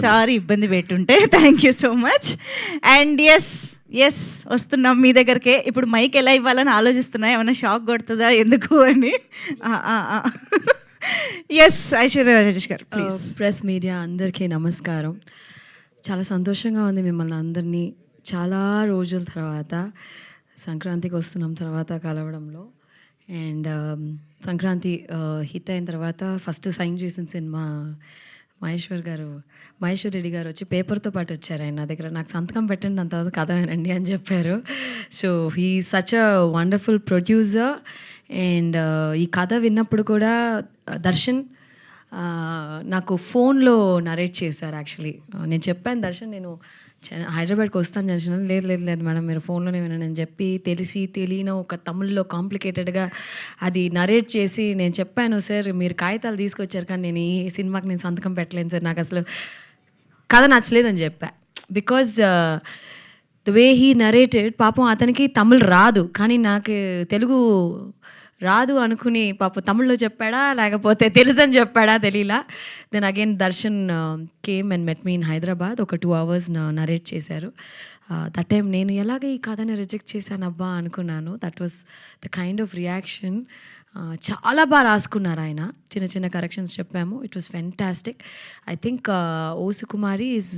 Sorry ఇబ్బంది పెట్టుంటే. Thank you so much. And yes వస్తున్నాం మీ దగ్గరకే. ఇప్పుడు మైక్ ఎలా ఇవ్వాలని ఆలోచిస్తున్నా, ఏమైనా షాక్ కొడుతుందా ఎందుకు అని. ఎస్ ఐశ్వర్య రాజేష్ గారు ప్లీజ్. ప్రెస్ మీడియా అందరికీ నమస్కారం. చాలా సంతోషంగా ఉంది మిమ్మల్ని అందరినీ చాలా రోజుల తర్వాత సంక్రాంతికి వస్తున్నాం తర్వాత కలవడంలో. అండ్ సంక్రాంతి హిట్ అయిన తర్వాత ఫస్ట్ సైన్ చేసిన సినిమా మహేశ్వర్ రెడ్డి గారు వచ్చి పేపర్తో పాటు వచ్చారు. ఆయన నా దగ్గర నాకు సంతకం పెట్టండి, దాని తర్వాత కథ వినండి అని చెప్పారు. So he such a wonderful producer. And ఈ కథ విన్నప్పుడు కూడా దర్శన్ నాకు ఫోన్లో నరేట్ చేశారు. యాక్చువల్లీ నేను చెప్పాను, దర్శన్ నేను హైదరాబాద్కి వస్తాను చేసిన, లేదు లేదు లేదు మేడం మీరు ఫోన్లోనే వినండి అని చెప్పి తెలియని ఒక తమిళ్లో కాంప్లికేటెడ్గా అది నరేట్ చేసి నేను చెప్పాను, సార్ మీరు కాగితాలు తీసుకొచ్చారు కానీ నేను ఈ సినిమాకి నేను సంతకం పెట్టలేను సార్, నాకు అసలు కథ నచ్చలేదని చెప్పా. Because the way he narrated, పాపం అతనికి తమిళ్ రాదు కానీ నాకు తెలుగు రాదు అనుకుని పాప తమిళ్లో చెప్పాడా లేకపోతే తెలుసు అని చెప్పాడా తెలియలా. Then again Darshan came and met me in Hyderabad. ఒక 2 hours నరేట్ చేశారు. దట్ టైం నేను ఎలాగ ఈ కథని రిజెక్ట్ చేశాను అబ్బా అనుకున్నాను. That was the kind of reaction. చాలా బాగా రాసుకున్నారు ఆయన, చిన్న చిన్న కరెక్షన్స్ చెప్పాము. It was fantastic. I think ఓసు కుమారి ఈజ్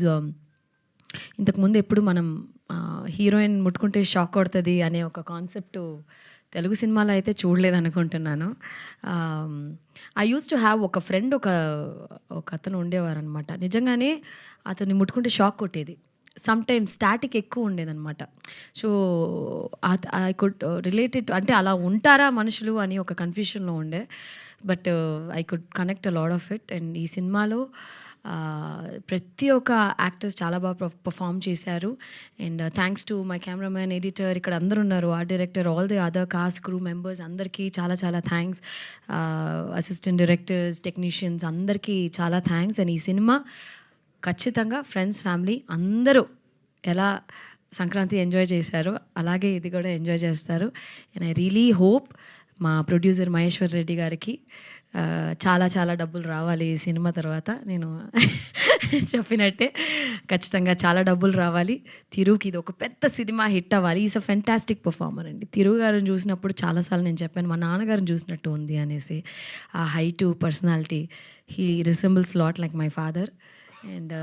ఇంతకుముందు ఎప్పుడు మనం హీరోయిన్ ముట్టుకుంటే షాక్ కొడుతుంది అనే ఒక కాన్సెప్ట్ తెలుగు సినిమాలో అయితే చూడలేదు అనుకుంటున్నాను. ఐ యూస్ టు హ్యావ్ ఒక ఫ్రెండ్, ఒక అతను ఉండేవారు అనమాట. నిజంగానే అతన్ని ముట్టుకుంటే షాక్ కొట్టేది. సమ్ టైమ్స్ స్టాటిక్ ఎక్కువ ఉండేదన్నమాట. సో ఐ కుడ్ రిలేటెడ్, అంటే అలా ఉంటారా మనుషులు అని ఒక కన్ఫ్యూషన్లో ఉండే. But I could connect a lot of it. And ఈ సినిమాలో ప్రతి ఒక్క యాక్టర్స్ చాలా బాగా పర్ఫామ్ చేశారు. And thanks to my cameraman, editor, ఇక్కడ అందరూ ఉన్నారు, art director, all the other cost crew members అందరికీ చాలా చాలా థ్యాంక్స్. అసిస్టెంట్ డైరెక్టర్స్, టెక్నీషియన్స్ అందరికీ చాలా థ్యాంక్స్. అండ్ ఈ సినిమా ఖచ్చితంగా ఫ్రెండ్స్, ఫ్యామిలీ అందరూ ఎలా సంక్రాంతి ఎంజాయ్ చేశారు అలాగే ఇది కూడా ఎంజాయ్ చేస్తారు. అండ్ ఐ రియలీ హోప్ మా ప్రొడ్యూసర్ మహేశ్వర్ రెడ్డి గారికి చాలా చాలా డబ్బులు రావాలి ఈ సినిమా తర్వాత. నేను చెప్పినట్టే ఖచ్చితంగా చాలా డబ్బులు రావాలి. తిరుగుకి ఇది ఒక పెద్ద సినిమా హిట్ అవ్వాలి. ఈజ్ అ ఫెంటాస్టిక్ పర్ఫార్మర్ అండి. తిరుగు గారిని చూసినప్పుడు చాలాసార్లు నేను చెప్పాను మా నాన్నగారిని చూసినట్టు ఉంది అనేసి. ఆ height, personality, he resembles lot like my father. And